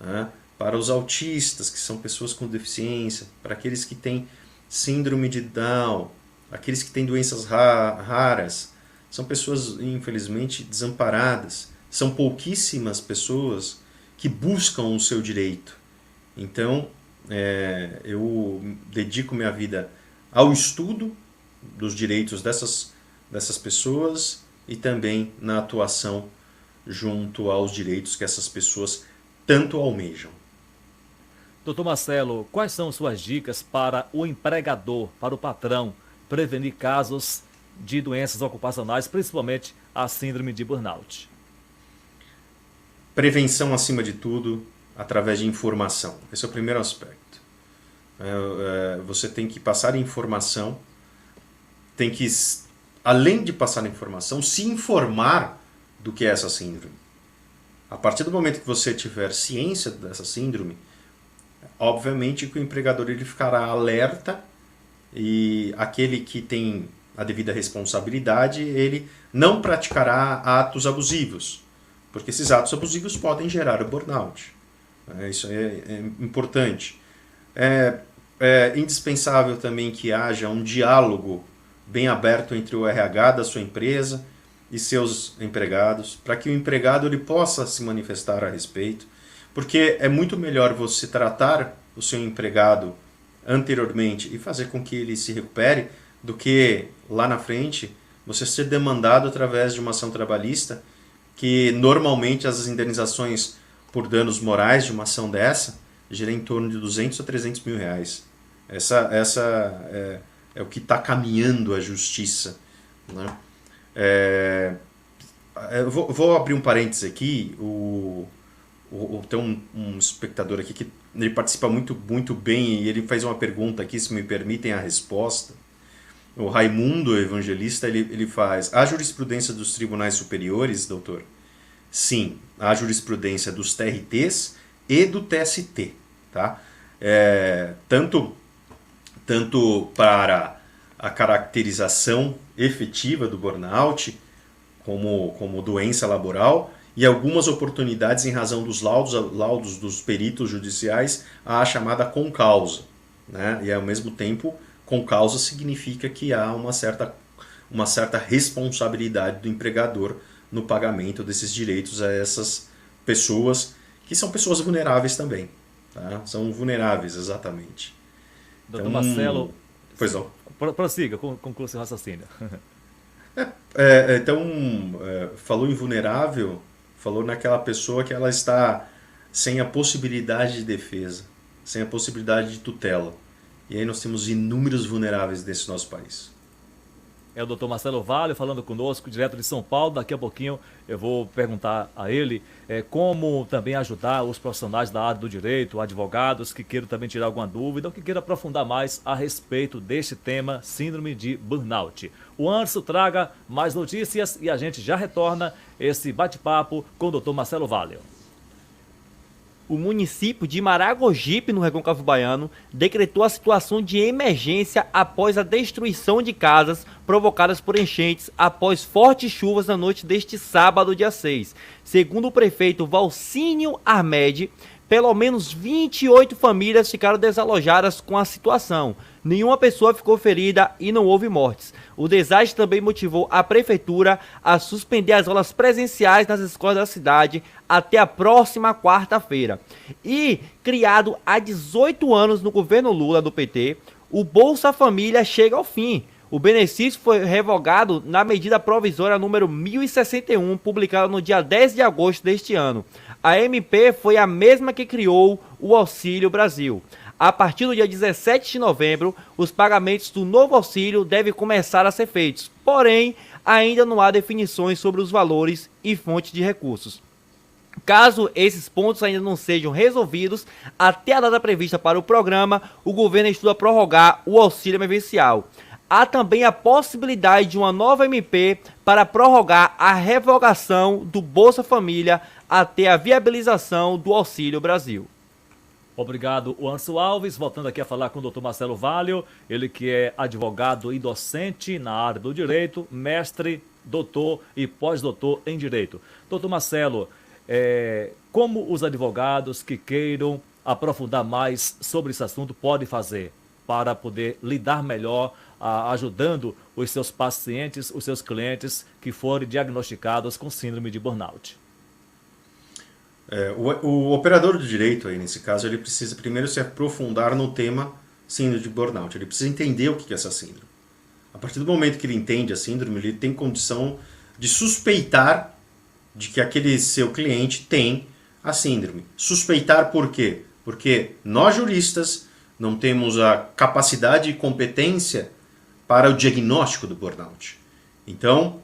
né? Para os autistas, que são pessoas com deficiência, para aqueles que têm síndrome de Down, aqueles que têm doenças raras. São pessoas, infelizmente, desamparadas. São pouquíssimas pessoas que buscam o seu direito. Então, eu dedico minha vida ao estudo dos direitos dessas pessoas e também na atuação junto aos direitos que essas pessoas tanto almejam. Doutor Marcelo, quais são suas dicas para o empregador, para o patrão, prevenir casos de doenças ocupacionais, principalmente a síndrome de burnout? Prevenção acima de tudo, através de informação. Esse é o primeiro aspecto. Você tem que passar informação, tem que, além de passar informação, se informar do que é essa síndrome. A partir do momento que você tiver ciência dessa síndrome, obviamente que o empregador ele ficará alerta, e aquele que tem a devida responsabilidade, ele não praticará atos abusivos, porque esses atos abusivos podem gerar o burnout. Isso é importante. É indispensável também que haja um diálogo bem aberto entre o RH da sua empresa e seus empregados, para que o empregado ele possa se manifestar a respeito, porque é muito melhor você tratar o seu empregado anteriormente e fazer com que ele se recupere, do que lá na frente você ser demandado através de uma ação trabalhista, que normalmente as indenizações por danos morais de uma ação dessa gira em torno de 200 a 300 mil reais. Essa é o que está caminhando a justiça, né? Eu vou abrir um parênteses aqui. Tem um espectador aqui que ele participa muito bem, e ele faz uma pergunta aqui, se me permitem a resposta. O Raimundo Evangelista, ele faz: a jurisprudência dos tribunais superiores, doutor, sim, a jurisprudência dos TRTs e do TST, tá? Tanto para a caracterização efetiva do burnout como doença laboral, e algumas oportunidades em razão dos laudos dos peritos judiciais, a chamada concausa, né? E ao mesmo tempo, concausa significa que há uma certa responsabilidade do empregador no pagamento desses direitos a essas pessoas, que são pessoas vulneráveis também, tá? São vulneráveis, exatamente. Doutor Marcelo, pois não. Prossiga, conclua seu raciocínio. Falou em vulnerável, falou naquela pessoa que ela está sem a possibilidade de defesa, sem a possibilidade de tutela. E aí nós temos inúmeros vulneráveis nesse nosso país. É o doutor Marcelo Valle falando conosco, direto de São Paulo. Daqui a pouquinho eu vou perguntar a ele como também ajudar os profissionais da área do direito, advogados que queiram também tirar alguma dúvida ou que queiram aprofundar mais a respeito deste tema, síndrome de burnout. O Anderson traga mais notícias e a gente já retorna esse bate-papo com o doutor Marcelo Valle. O município de Maragogipe, no Recôncavo Baiano, decretou a situação de emergência após a destruição de casas provocadas por enchentes após fortes chuvas na noite deste sábado, dia 6. Segundo o prefeito Valcínio Armed, pelo menos 28 famílias ficaram desalojadas com a situação. Nenhuma pessoa ficou ferida e não houve mortes. O desastre também motivou a prefeitura a suspender as aulas presenciais nas escolas da cidade até a próxima quarta-feira. E, criado há 18 anos no governo Lula do PT, o Bolsa Família chega ao fim. O benefício foi revogado na medida provisória número 1061, publicada no dia 10 de agosto deste ano. A MP foi a mesma que criou o Auxílio Brasil. A partir do dia 17 de novembro, os pagamentos do novo auxílio devem começar a ser feitos. Porém, ainda não há definições sobre os valores e fontes de recursos. Caso esses pontos ainda não sejam resolvidos, até a data prevista para o programa, o governo estuda prorrogar o auxílio emergencial. Há também a possibilidade de uma nova MP para prorrogar a revogação do Bolsa Família até a viabilização do Auxílio Brasil. Obrigado, Anderson Alves. Voltando aqui a falar com o doutor Marcelo Valle, ele que é advogado e docente na área do direito, mestre, doutor e pós-doutor em direito. Doutor Marcelo, como os advogados que queiram aprofundar mais sobre esse assunto podem fazer para poder lidar melhor, ajudando os seus pacientes, os seus clientes que forem diagnosticados com síndrome de burnout? O operador do direito, aí, nesse caso, ele precisa primeiro se aprofundar no tema síndrome de burnout. Ele precisa entender o que é essa síndrome. A partir do momento que ele entende a síndrome, ele tem condição de suspeitar de que aquele seu cliente tem a síndrome. Suspeitar por quê? Porque nós juristas não temos a capacidade e competência para o diagnóstico do burnout. Então,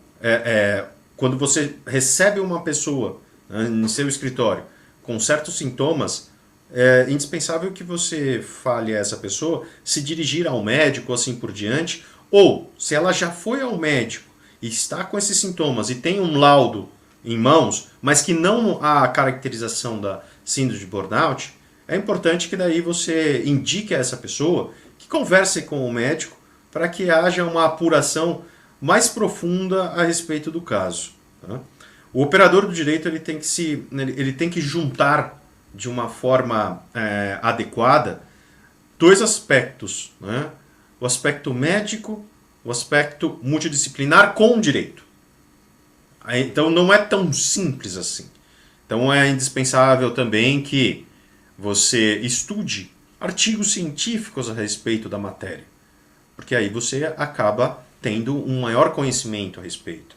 quando você recebe uma pessoa em seu escritório com certos sintomas, é indispensável que você fale a essa pessoa se dirigir ao médico, assim por diante, ou se ela já foi ao médico e está com esses sintomas e tem um laudo em mãos, mas que não há a caracterização da síndrome de burnout, é importante que daí você indique a essa pessoa que converse com o médico para que haja uma apuração mais profunda a respeito do caso. Tá? O operador do direito ele tem que juntar de uma forma adequada dois aspectos, né? O aspecto médico, o aspecto multidisciplinar com o direito. Então não é tão simples assim. Então é indispensável também que você estude artigos científicos a respeito da matéria, porque aí você acaba tendo um maior conhecimento a respeito.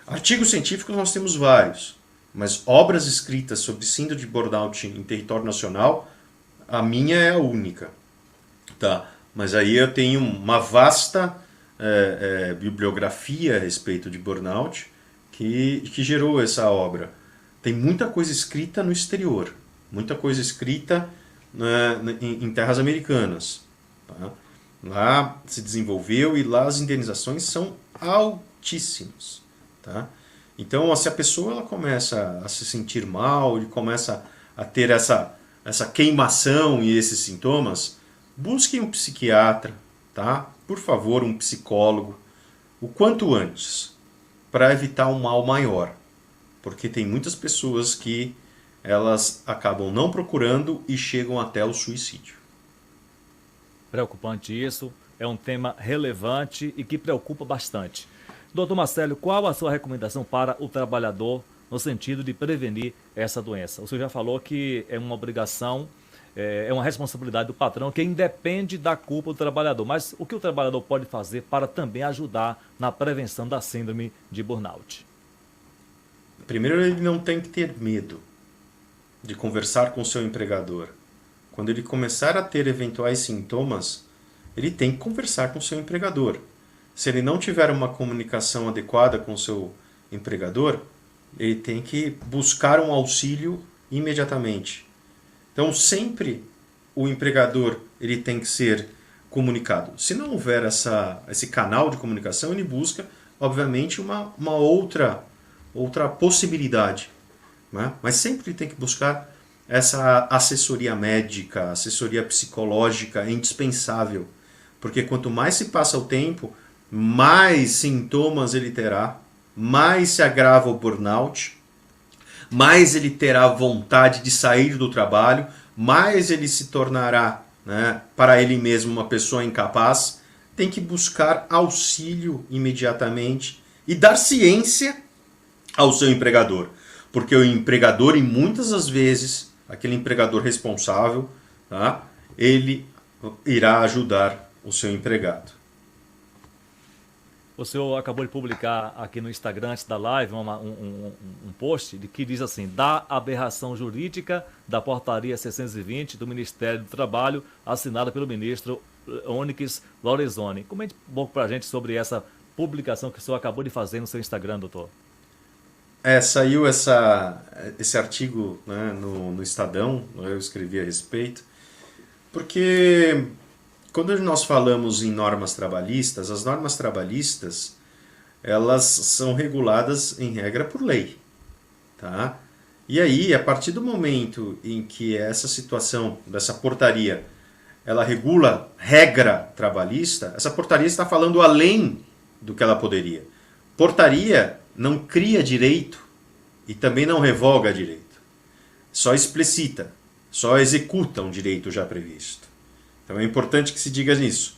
Artigos científicos nós temos vários, mas obras escritas sobre síndrome de burnout em território nacional, a minha é a única. Tá? Mas aí eu tenho uma vasta bibliografia a respeito de burnout que gerou essa obra. Tem muita coisa escrita no exterior, muita coisa escrita em terras americanas. Tá? Lá se desenvolveu e lá as indenizações são altíssimas. Tá? Então, se a pessoa ela começa a se sentir mal, ele começa a ter essa queimação e esses sintomas, busque um psiquiatra, tá? Por favor, um psicólogo, o quanto antes, para evitar um mal maior. Porque tem muitas pessoas que elas acabam não procurando e chegam até o suicídio. Preocupante isso, é um tema relevante e que preocupa bastante. Doutor Marcelo, qual a sua recomendação para o trabalhador no sentido de prevenir essa doença? O senhor já falou que é uma obrigação, é uma responsabilidade do patrão que independe da culpa do trabalhador. Mas o que o trabalhador pode fazer para também ajudar na prevenção da síndrome de burnout? Primeiro, ele não tem que ter medo de conversar com o seu empregador. Quando ele começar a ter eventuais sintomas, ele tem que conversar com o seu empregador. Se ele não tiver uma comunicação adequada com o seu empregador, ele tem que buscar um auxílio imediatamente. Então, sempre o empregador ele tem que ser comunicado. Se não houver esse canal de comunicação, ele busca, obviamente, uma outra possibilidade. Né? Mas sempre tem que buscar essa assessoria médica, assessoria psicológica é indispensável. Porque quanto mais se passa o tempo, mais sintomas ele terá, mais se agrava o burnout, mais ele terá vontade de sair do trabalho, mais ele se tornará, né, para ele mesmo uma pessoa incapaz. Tem que buscar auxílio imediatamente e dar ciência ao seu empregador. Porque o empregador, e muitas das vezes, aquele empregador responsável, tá, ele irá ajudar o seu empregado. O senhor acabou de publicar aqui no Instagram, antes da live, um post que diz assim: da aberração jurídica da portaria 620 do Ministério do Trabalho, assinada pelo ministro Onyx Lorenzoni. Comente um pouco para a gente sobre essa publicação que o senhor acabou de fazer no seu Instagram, doutor. Saiu esse artigo, né, no Estadão, eu escrevi a respeito, porque quando nós falamos em normas trabalhistas, as normas trabalhistas elas são reguladas em regra por lei, tá? E aí, a partir do momento em que essa situação dessa portaria ela regula regra trabalhista, essa portaria está falando além do que ela poderia. Portaria não cria direito e também não revoga direito. Só explicita, só executa um direito já previsto. Então é importante que se diga nisso.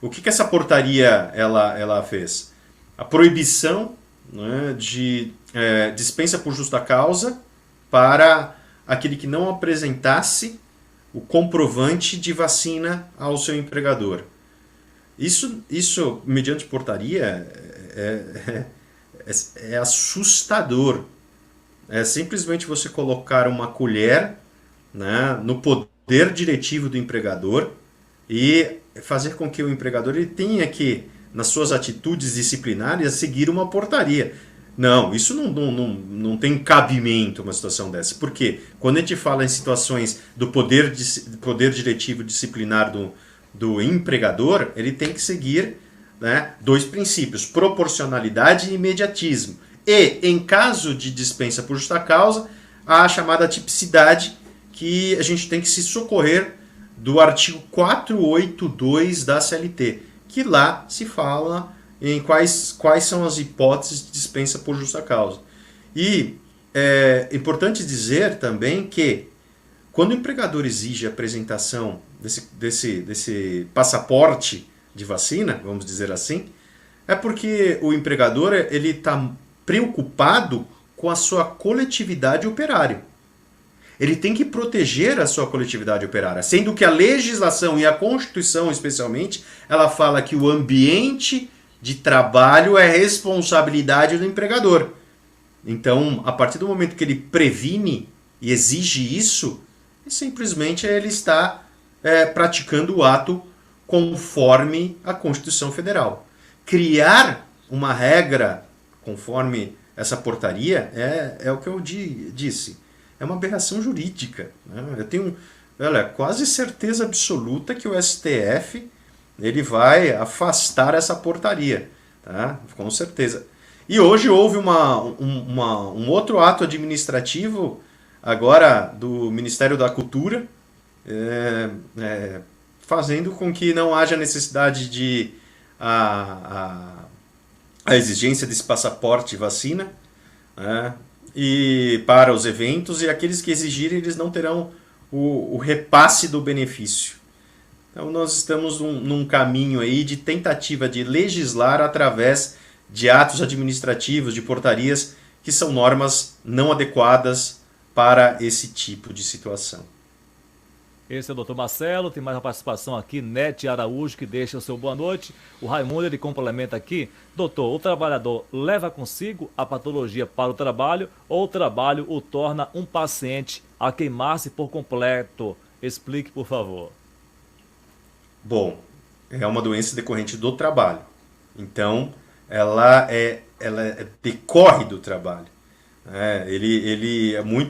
O que essa portaria ela fez? A proibição, né, de dispensa por justa causa para aquele que não apresentasse o comprovante de vacina ao seu empregador. Isso mediante portaria, é assustador. É simplesmente você colocar uma colher, né, no poder diretivo do empregador e fazer com que o empregador ele tenha que, nas suas atitudes disciplinares, seguir uma portaria. Não, isso não tem cabimento uma situação dessa. Por quê? Quando a gente fala em situações do poder diretivo disciplinar do empregador, ele tem que seguir, né, dois princípios: proporcionalidade e imediatismo. E, em caso de dispensa por justa causa, a chamada tipicidade, que a gente tem que se socorrer do artigo 482 da CLT, que lá se fala em quais são as hipóteses de dispensa por justa causa. E é importante dizer também que, quando o empregador exige a apresentação desse passaporte de vacina, vamos dizer assim, é porque o empregador ele está preocupado com a sua coletividade operária. Ele tem que proteger a sua coletividade operária, sendo que a legislação e a Constituição, especialmente, ela fala que o ambiente de trabalho é responsabilidade do empregador. Então, a partir do momento que ele previne e exige isso, simplesmente ele está praticando o ato conforme a Constituição Federal. Criar uma regra conforme essa portaria é o que eu disse. É uma aberração jurídica, né? Eu tenho quase certeza absoluta que o STF ele vai afastar essa portaria, tá? Com certeza. E hoje houve um outro ato administrativo, agora do Ministério da Cultura, fazendo com que não haja necessidade de a exigência desse passaporte de vacina, né, e para os eventos, e aqueles que exigirem, eles não terão o repasse do benefício. Então nós estamos num caminho aí de tentativa de legislar através de atos administrativos, de portarias, que são normas não adequadas para esse tipo de situação. Esse é o Dr. Marcelo, tem mais uma participação aqui, Nete Araújo, que deixa o seu boa noite. O Raimundo, ele complementa aqui: doutor, o trabalhador leva consigo a patologia para o trabalho ou o trabalho o torna um paciente a queimar-se por completo? Explique, por favor. Bom, é uma doença decorrente do trabalho. Então, ela decorre do trabalho.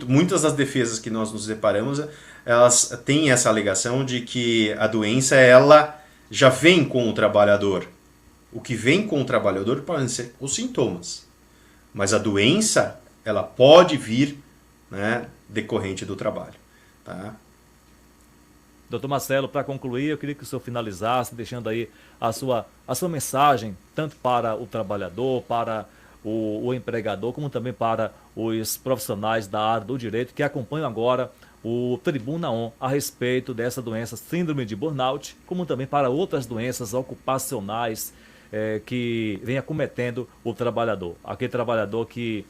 Muitas das defesas que nós nos deparamos, elas têm essa alegação de que a doença ela já vem com o trabalhador. O que vem com o trabalhador podem ser os sintomas, mas a doença ela pode vir, né, decorrente do trabalho. Tá? Doutor Marcelo, para concluir, eu queria que o senhor finalizasse deixando aí a sua mensagem, tanto para o trabalhador, para o empregador, como também para os profissionais da área do direito que acompanham agora o Tribuna On a respeito dessa doença, síndrome de burnout, como também para outras doenças ocupacionais que vem acometendo o trabalhador. Aquele trabalhador que,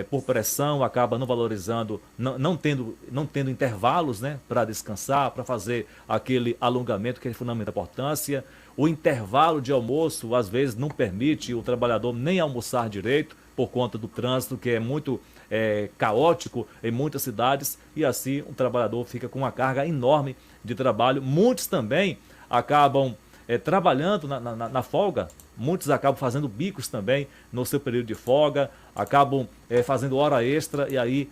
por pressão, acaba não valorizando, não tendo intervalos, né, para descansar, para fazer aquele alongamento que é de fundamental importância. O intervalo de almoço, às vezes, não permite o trabalhador nem almoçar direito, por conta do trânsito, que é muito caótico em muitas cidades, e assim o trabalhador fica com uma carga enorme de trabalho. Muitos também acabam trabalhando na folga, muitos acabam fazendo bicos também no seu período de folga, acabam fazendo hora extra, e aí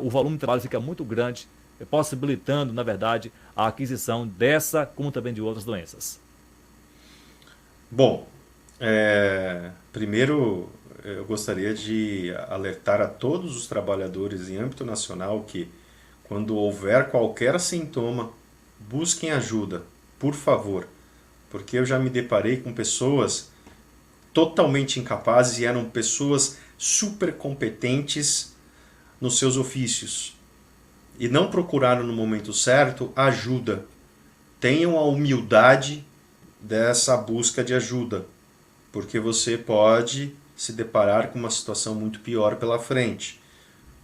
o volume de trabalho fica muito grande, possibilitando, na verdade, a aquisição dessa, como também de outras doenças. Bom, primeiro eu gostaria de alertar a todos os trabalhadores em âmbito nacional que, quando houver qualquer sintoma, busquem ajuda, por favor, porque eu já me deparei com pessoas totalmente incapazes e eram pessoas super competentes nos seus ofícios e não procuraram no momento certo ajuda. Tenham a humildade dessa busca de ajuda, porque você pode se deparar com uma situação muito pior pela frente.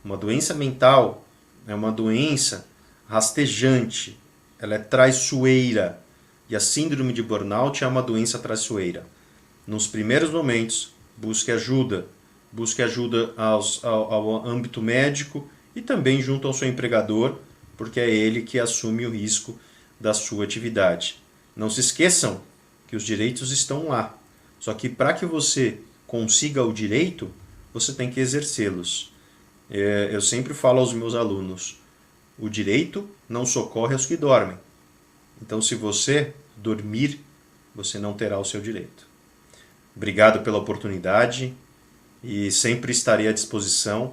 Uma doença mental é uma doença rastejante, ela é traiçoeira, e a síndrome de burnout é uma doença traiçoeira. Nos primeiros momentos, busque ajuda ao âmbito médico e também junto ao seu empregador, porque é ele que assume o risco da sua atividade. Não se esqueçam que os direitos estão lá, só que para que você consiga o direito, você tem que exercê-los. Eu sempre falo aos meus alunos, o direito não socorre aos que dormem. Então, se você dormir, você não terá o seu direito. Obrigado pela oportunidade e sempre estarei à disposição.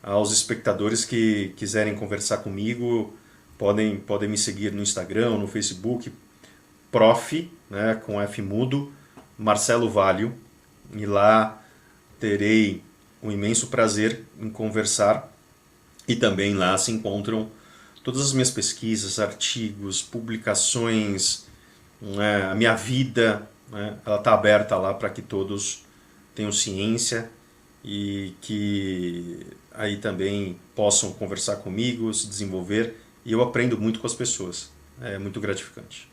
Aos espectadores que quiserem conversar comigo, podem me seguir no Instagram, no Facebook, Prof, né, com F mudo, Marcelo Valio, e lá terei um imenso prazer em conversar, e também lá se encontram todas as minhas pesquisas, artigos, publicações, né, a minha vida, né, ela está aberta lá para que todos tenham ciência e que aí também possam conversar comigo, se desenvolver, e eu aprendo muito com as pessoas, é muito gratificante.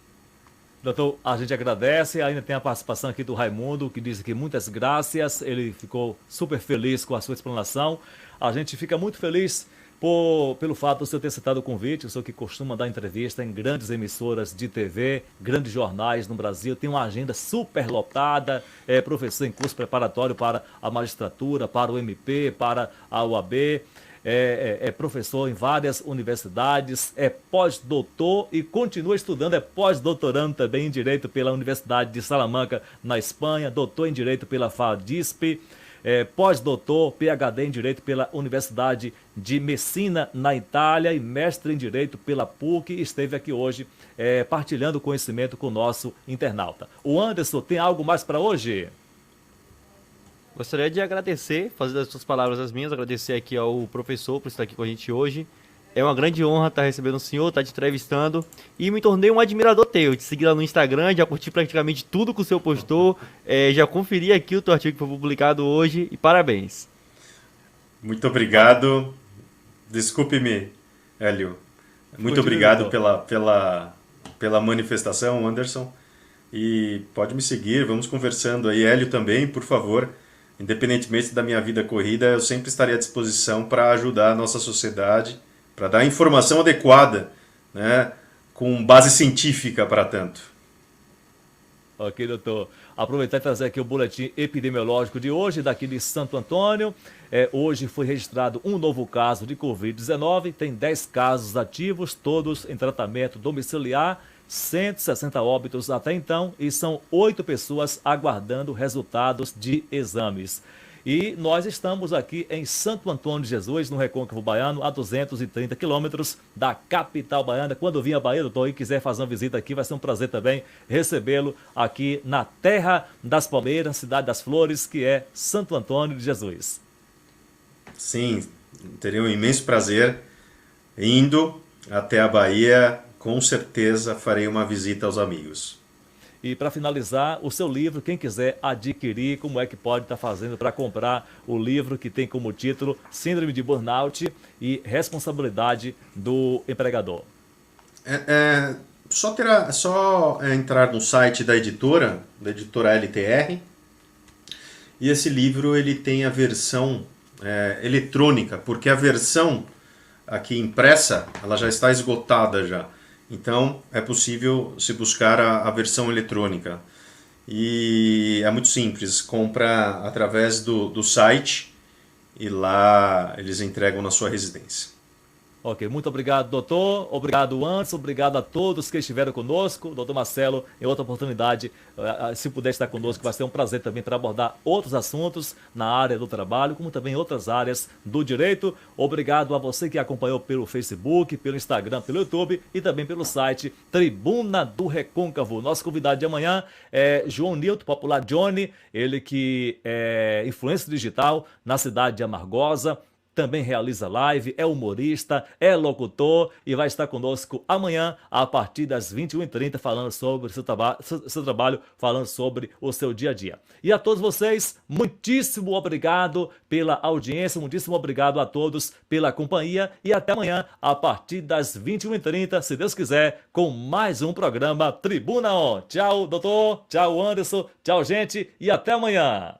Doutor, a gente agradece, ainda tem a participação aqui do Raimundo, que diz aqui muitas graças, ele ficou super feliz com a sua explanação. A gente fica muito feliz pelo fato do senhor ter citado o convite, o senhor que costuma dar entrevista em grandes emissoras de TV, grandes jornais no Brasil, tem uma agenda super lotada, é professor em curso preparatório para a magistratura, para o MP, para a UAB, é professor em várias universidades, é pós-doutor e continua estudando, é pós-doutorando também em Direito pela Universidade de Salamanca, na Espanha, doutor em Direito pela FADISP, pós-doutor, PhD em Direito pela Universidade de Messina, na Itália, e mestre em Direito pela PUC, esteve aqui hoje partilhando conhecimento com o nosso internauta. O Anderson, tem algo mais para hoje? Gostaria de agradecer, fazer das suas palavras as minhas, agradecer aqui ao professor por estar aqui com a gente hoje. É uma grande honra estar recebendo o senhor, estar te entrevistando, e me tornei um admirador teu. Te segui lá no Instagram, já curti praticamente tudo que o senhor postou, já conferi aqui o teu artigo que foi publicado hoje, e parabéns. Muito obrigado. Desculpe-me, Hélio. Muito obrigado pela manifestação, Anderson. E pode me seguir, vamos conversando aí. Hélio também, por favor. Independentemente da minha vida corrida, eu sempre estarei à disposição para ajudar a nossa sociedade, para dar a informação adequada, né, com base científica para tanto. Ok, doutor. Aproveitar e trazer aqui o boletim epidemiológico de hoje, daqui de Santo Antônio. Hoje foi registrado um novo caso de Covid-19, tem 10 casos ativos, todos em tratamento domiciliar, 160 óbitos até então, e são 8 pessoas aguardando resultados de exames. E nós estamos aqui em Santo Antônio de Jesus, no Recôncavo Baiano, a 230 quilômetros da capital baiana. Quando vir a Bahia, doutor, e quiser fazer uma visita aqui, vai ser um prazer também recebê-lo aqui na terra das palmeiras, cidade das flores, que é Santo Antônio de Jesus. Sim, teria um imenso prazer indo até a Bahia. Com certeza farei uma visita aos amigos. E para finalizar, o seu livro, quem quiser adquirir, como é que pode estar fazendo para comprar o livro que tem como título Síndrome de Burnout e Responsabilidade do Empregador? Só entrar no site da editora LTR, e esse livro ele tem a versão eletrônica, porque a versão aqui impressa ela já está esgotada já. Então, é possível se buscar a versão eletrônica. E é muito simples, compra através do site e lá eles entregam na sua residência. Ok, muito obrigado, doutor. Obrigado, Anderson. Obrigado a todos que estiveram conosco. Doutor Marcelo, em outra oportunidade, se puder estar conosco, vai ser um prazer também para abordar outros assuntos na área do trabalho, como também outras áreas do direito. Obrigado a você que acompanhou pelo Facebook, pelo Instagram, pelo YouTube e também pelo site Tribuna do Recôncavo. Nosso convidado de amanhã é João Nilton, popular Johnny, ele que é influencer digital na cidade de Amargosa. Também realiza live, é humorista, é locutor e vai estar conosco amanhã a partir das 21h30 falando sobre seu trabalho, falando sobre o seu dia a dia. E a todos vocês, muitíssimo obrigado pela audiência, muitíssimo obrigado a todos pela companhia e até amanhã a partir das 21h30, se Deus quiser, com mais um programa Tribuna On. Tchau, doutor, tchau, Anderson, tchau, gente, e até amanhã.